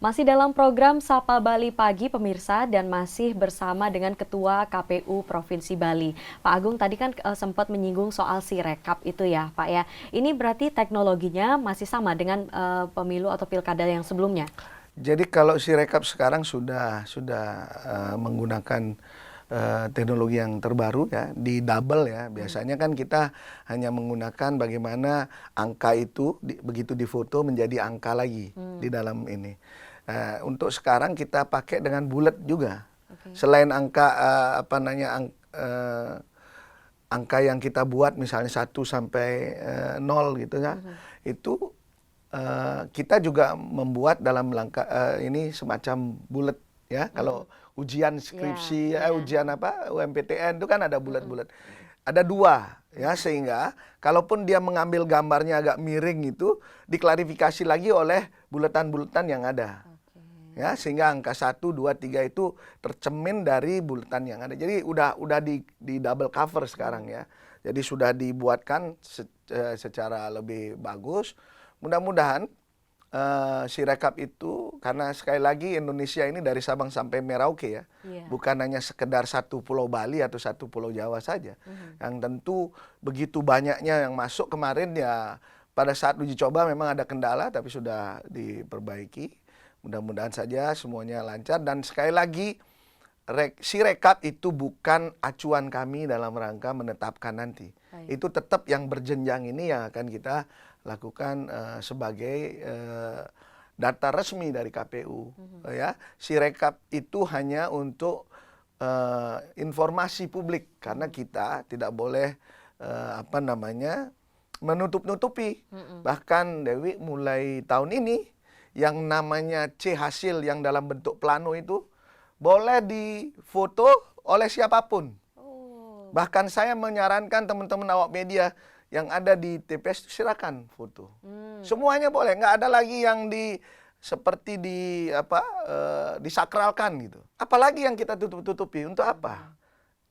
Masih dalam program Sapa Bali Pagi pemirsa dan masih bersama dengan Ketua KPU Provinsi Bali. Pak Agung tadi kan sempat menyinggung soal Sirekap itu ya Pak ya. Ini berarti teknologinya masih sama dengan pemilu atau pilkada yang sebelumnya? Jadi kalau Sirekap sekarang sudah menggunakan teknologi yang terbaru ya, di double ya. Biasanya kan kita hanya menggunakan bagaimana angka itu begitu difoto menjadi angka lagi di dalam ini. Untuk sekarang kita pakai dengan bulat juga. Selain angka angka yang kita buat misalnya 1 sampai 0 gitu ya. Itu kita juga membuat dalam ini semacam bulat ya. Kalau ujian skripsi, ujian UMPTN itu kan ada bulat-bulat. Ada 2 ya, sehingga kalaupun dia mengambil gambarnya agak miring itu diklarifikasi lagi oleh bulatan-bulatan yang ada. Ya, sehingga angka 1, 2, 3 itu tercemin dari bulatan yang ada. Jadi udah di double cover sekarang ya. Jadi sudah dibuatkan secara lebih bagus. Mudah-mudahan Sirekap itu, karena sekali lagi Indonesia ini dari Sabang sampai Merauke ya, bukan hanya sekedar satu pulau Bali atau satu pulau Jawa saja. Yang tentu begitu banyaknya yang masuk kemarin ya, pada saat uji coba memang ada kendala tapi sudah diperbaiki. Mudah-mudahan saja semuanya lancar, dan sekali lagi Sirekap itu bukan acuan kami dalam rangka menetapkan nanti. Itu tetap yang berjenjang ini yang akan kita lakukan sebagai data resmi dari KPU. Ya, Sirekap itu hanya untuk informasi publik, karena kita tidak boleh menutup-nutupi. Bahkan Dewi, mulai tahun ini yang namanya C hasil yang dalam bentuk plano itu boleh difoto oleh siapapun. Bahkan saya menyarankan teman-teman awak media yang ada di TPS silakan foto. Semuanya boleh, nggak ada lagi yang seperti disakralkan gitu. Apalagi yang kita tutup-tutupi, untuk apa?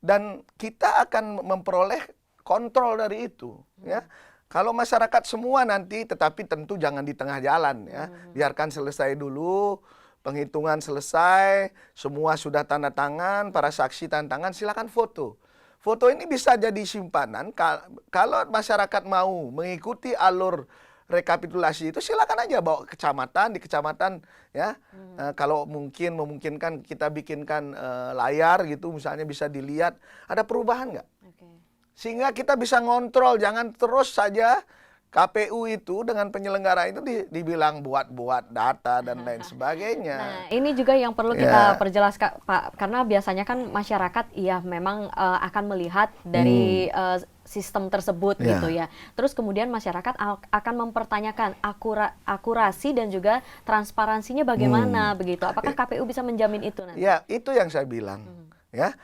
Dan kita akan memperoleh kontrol dari itu, ya. Kalau masyarakat semua nanti, tetapi tentu jangan di tengah jalan ya. Biarkan selesai dulu, penghitungan selesai, semua sudah tanda tangan, para saksi tanda tangan, silakan foto. Foto ini bisa jadi simpanan. Kalau masyarakat mau mengikuti alur rekapitulasi itu, silakan aja bawa ke kecamatan, di kecamatan ya. Kalau memungkinkan kita bikinkan layar gitu, misalnya bisa dilihat ada perubahan nggak. Sehingga kita bisa ngontrol, jangan terus saja KPU itu dengan penyelenggara itu dibilang buat-buat data dan lain sebagainya. Nah, ini juga yang perlu kita perjelas Pak, karena biasanya kan masyarakat ya memang akan melihat dari sistem tersebut gitu ya. Terus kemudian masyarakat akan mempertanyakan akurasi dan juga transparansinya bagaimana begitu. Apakah KPU bisa menjamin itu nanti? Ya, itu yang saya bilang. Ya.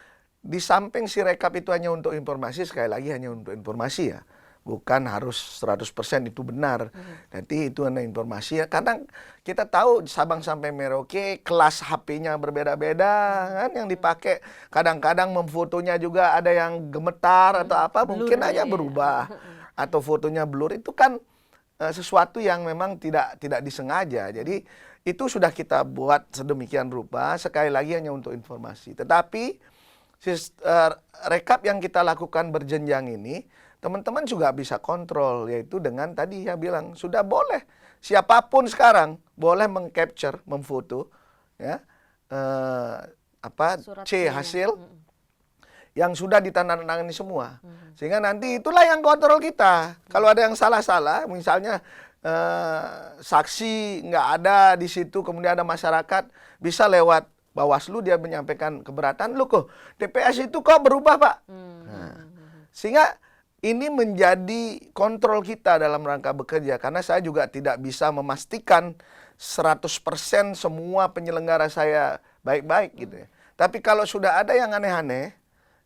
Di samping Sirekap itu hanya untuk informasi, sekali lagi hanya untuk informasi ya. Bukan harus 100% itu benar. Nanti itu hanya informasi ya. Karena kita tahu Sabang sampai Merauke kelas HP-nya berbeda-beda kan, yang dipakai. Kadang-kadang memfotonya juga ada yang gemetar atau apa, mungkin aja berubah. Atau fotonya blur, itu kan sesuatu yang memang tidak disengaja. Jadi itu sudah kita buat sedemikian rupa, sekali lagi hanya untuk informasi. Tetapi rekap yang kita lakukan berjenjang ini, teman-teman juga bisa kontrol, yaitu dengan tadi ya bilang, sudah boleh siapapun sekarang boleh mengcapture, memfoto ya C hasil yang sudah ditandatangani semua. Sehingga nanti itulah yang kontrol kita. Kalau ada yang salah-salah, misalnya saksi nggak ada di situ, kemudian ada masyarakat, bisa lewat Bawaslu dia menyampaikan keberatan, loh kok TPS itu kok berubah Pak. Sehingga ini menjadi kontrol kita dalam rangka bekerja, karena saya juga tidak bisa memastikan 100% semua penyelenggara saya baik-baik gitu ya. Tapi kalau sudah ada yang aneh-aneh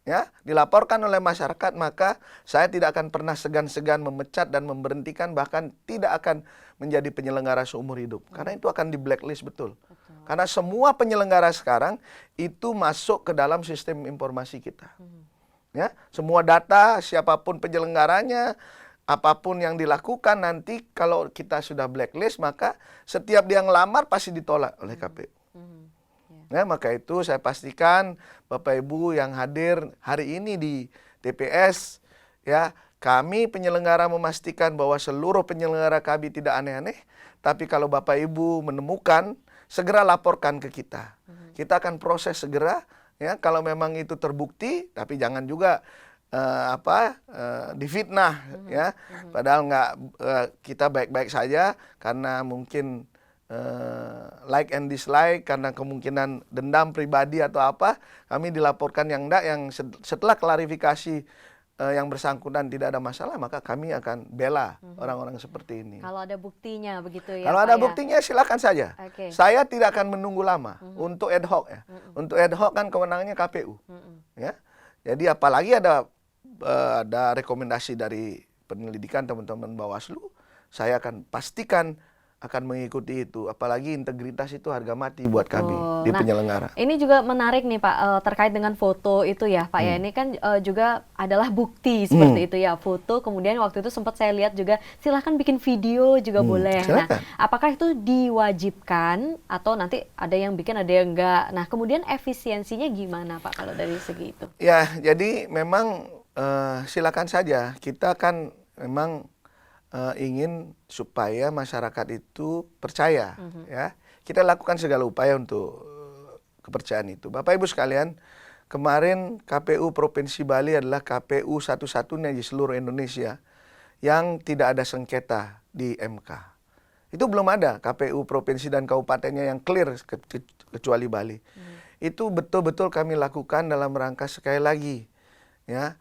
ya, dilaporkan oleh masyarakat, maka saya tidak akan pernah segan-segan memecat dan memberhentikan, bahkan tidak akan menjadi penyelenggara seumur hidup. Karena itu akan di blacklist betul. Karena semua penyelenggara sekarang itu masuk ke dalam sistem informasi kita. Ya, semua data, siapapun penyelenggaranya, apapun yang dilakukan nanti kalau kita sudah blacklist, maka setiap dia ngelamar pasti ditolak oleh KPU. Ya, maka itu saya pastikan Bapak Ibu yang hadir hari ini di TPS, ya, kami penyelenggara memastikan bahwa seluruh penyelenggara kami tidak aneh-aneh. Tapi kalau Bapak Ibu menemukan, segera laporkan ke kita. Kita akan proses segera. Ya, kalau memang itu terbukti, tapi jangan juga difitnah, ya. Padahal kita baik-baik saja karena mungkin like and dislike, karena kemungkinan dendam pribadi atau apa, kami dilaporkan yang enggak, yang setelah klarifikasi yang bersangkutan tidak ada masalah, maka kami akan bela orang-orang seperti ini. Kalau ada buktinya begitu ya. Kalau ada buktinya silakan saja. Saya tidak akan menunggu lama untuk ad hoc ya. Untuk ad hoc kan kewenangannya KPU. Ya. Jadi apalagi ada rekomendasi dari penyelidikan teman-teman Bawaslu, saya akan pastikan akan mengikuti itu. Apalagi integritas itu harga mati buat kami di penyelenggara. Ini juga menarik nih Pak, terkait dengan foto itu ya Pak ya. Ini kan juga adalah bukti seperti itu ya. Foto, kemudian waktu itu sempat saya lihat juga silahkan bikin video juga boleh. Silakan. Nah, apakah itu diwajibkan atau nanti ada yang bikin ada yang enggak? Nah, kemudian efisiensinya gimana Pak kalau dari segi itu? Ya, jadi memang silakan saja. Kita kan memang ingin supaya masyarakat itu percaya, ya. Kita lakukan segala upaya untuk kepercayaan itu. Bapak Ibu sekalian, kemarin KPU Provinsi Bali adalah KPU satu-satunya di seluruh Indonesia yang tidak ada sengketa di MK. Itu belum ada KPU Provinsi dan Kabupatennya yang clear kecuali Bali. Itu betul-betul kami lakukan dalam rangka sekali lagi, ya.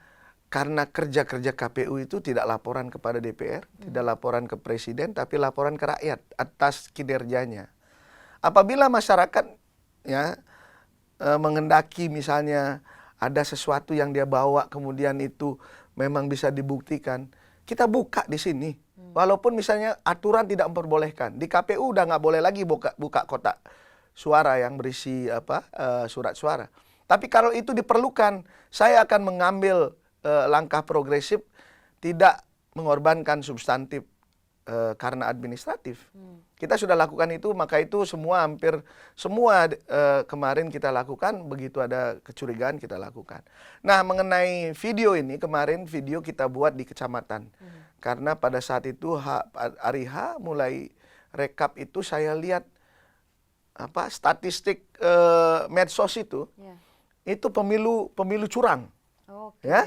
Karena kerja-kerja KPU itu tidak laporan kepada DPR, tidak laporan ke Presiden, tapi laporan ke rakyat atas kinerjanya. Apabila masyarakat ya mengendaki misalnya ada sesuatu yang dia bawa kemudian itu memang bisa dibuktikan, kita buka di sini. Walaupun misalnya aturan tidak memperbolehkan, di KPU udah nggak boleh lagi buka kotak suara yang berisi surat suara. Tapi kalau itu diperlukan, saya akan mengambil langkah progresif, tidak mengorbankan substantif karena administratif. Kita sudah lakukan itu, maka itu hampir semua kemarin kita lakukan, begitu ada kecurigaan kita lakukan. Nah, mengenai video ini, kemarin video kita buat di kecamatan. Karena pada saat itu hari H mulai rekap itu saya lihat statistik medsos itu pemilu curang. Ya,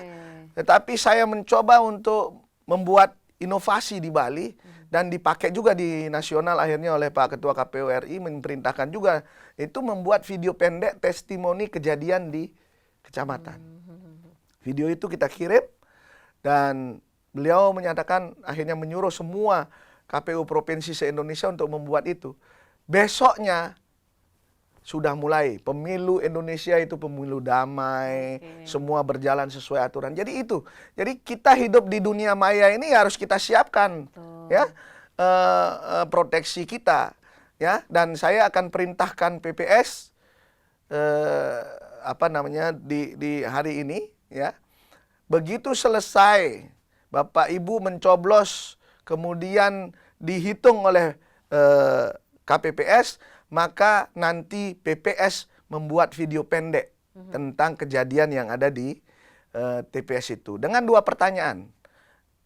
tetapi saya mencoba untuk membuat inovasi di Bali dan dipakai juga di nasional akhirnya oleh Pak Ketua KPU RI, memerintahkan juga itu membuat video pendek testimoni kejadian di kecamatan. Video itu kita kirim dan beliau menyatakan akhirnya menyuruh semua KPU provinsi se-Indonesia untuk membuat itu. Besoknya sudah mulai pemilu Indonesia itu pemilu damai, semua berjalan sesuai aturan. Jadi itu. Jadi kita hidup di dunia maya ini harus kita siapkan, ya, proteksi kita, ya. Dan saya akan perintahkan PPS di hari ini, ya. Begitu selesai Bapak Ibu mencoblos, kemudian dihitung oleh KPPS, maka nanti PPS membuat video pendek tentang kejadian yang ada di TPS itu. Dengan 2 pertanyaan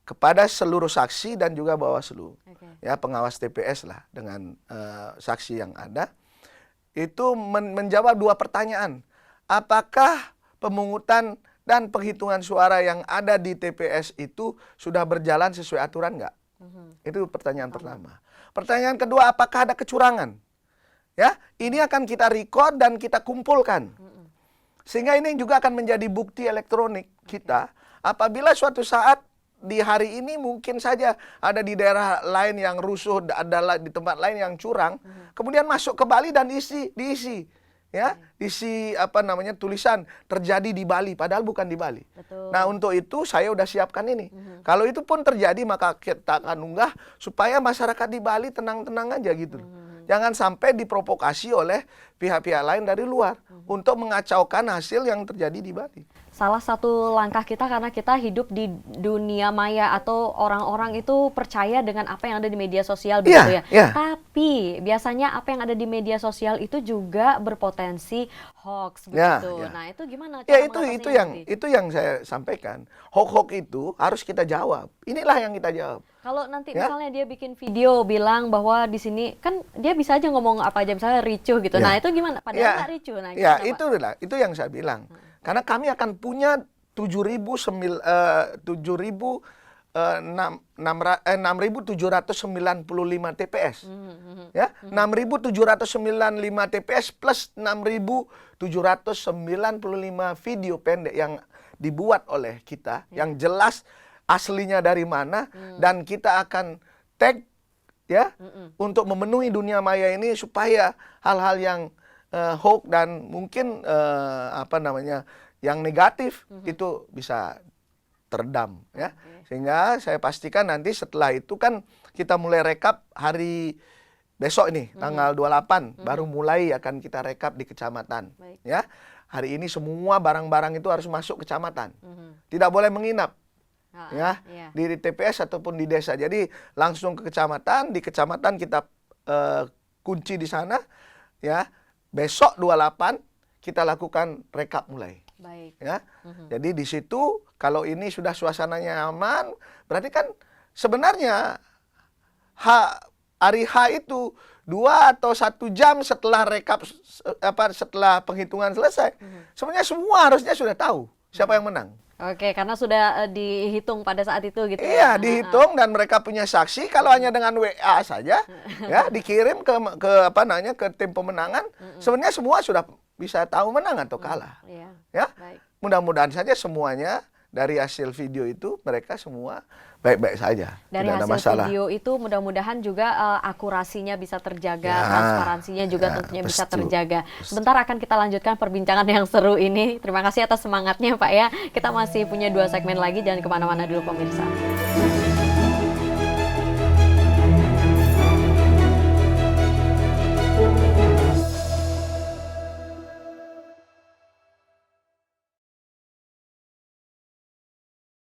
kepada seluruh saksi dan juga Bawaslu. Ya, pengawas TPS lah dengan saksi yang ada. Itu menjawab 2 pertanyaan. Apakah pemungutan dan penghitungan suara yang ada di TPS itu sudah berjalan sesuai aturan nggak? Itu pertanyaan pertama. Pertanyaan kedua, apakah ada kecurangan? Ya, ini akan kita record dan kita kumpulkan. Sehingga ini juga akan menjadi bukti elektronik kita. Apabila suatu saat di hari ini mungkin saja ada di daerah lain yang rusuh, ada di tempat lain yang curang, kemudian masuk ke Bali dan diisi, ya, tulisan terjadi di Bali, padahal bukan di Bali. Betul. Nah, untuk itu saya udah siapkan ini. Kalau itu pun terjadi, maka kita akan unggah supaya masyarakat di Bali tenang-tenang aja gitu. Jangan sampai diprovokasi oleh pihak-pihak lain dari luar untuk mengacaukan hasil yang terjadi di Bali. Salah satu langkah kita karena kita hidup di dunia maya atau orang-orang itu percaya dengan apa yang ada di media sosial begitu ya. Tapi biasanya apa yang ada di media sosial itu juga berpotensi hoax begitu. Nah, itu gimana cara itu yang saya sampaikan. Hoax itu harus kita jawab. Inilah yang kita jawab. Kalau nanti misalnya dia bikin video bilang bahwa di sini kan dia bisa aja ngomong apa aja misalnya ricuh gitu. Nah, itu gimana? Padahal nggak ricuh. Nah, itu yang saya bilang. Karena kami akan punya 6.795 TPS. Ya, 6.795 TPS plus 6.795 video pendek yang dibuat oleh kita, yang jelas aslinya dari mana, dan kita akan tag ya untuk memenuhi dunia maya ini supaya hal-hal yang hoax dan mungkin yang negatif itu bisa teredam ya. Sehingga saya pastikan nanti setelah itu kan kita mulai rekap hari besok ini tanggal 28 baru mulai akan kita rekap di kecamatan. Ya. Hari ini semua barang-barang itu harus masuk kecamatan. Tidak boleh menginap. Di TPS ataupun di desa. Jadi langsung ke kecamatan, di kecamatan kita kunci di sana ya. Besok 28 kita lakukan rekap mulai. Ya. Jadi di situ kalau ini sudah suasananya aman, berarti kan sebenarnya hari H itu 2 atau 1 jam setelah rekap setelah penghitungan selesai. Sebenarnya semua harusnya sudah tahu siapa yang menang. Oke, karena sudah dihitung pada saat itu gitu. Iya, dihitung dan mereka punya saksi. Kalau hanya dengan WA saja, ya dikirim ke tim pemenangan, sebenarnya semua sudah bisa tahu menang atau kalah. Ya, mudah-mudahan saja semuanya dari hasil video itu mereka semua baik-baik saja. Dari tidak ada hasil masalah. video itu mudah-mudahan juga akurasinya bisa terjaga, transparansinya juga tentunya bisa terjaga. Sebentar akan kita lanjutkan perbincangan yang seru ini. Terima kasih atas semangatnya Pak ya. Kita masih punya 2 segmen lagi, jangan kemana-mana dulu pemirsa.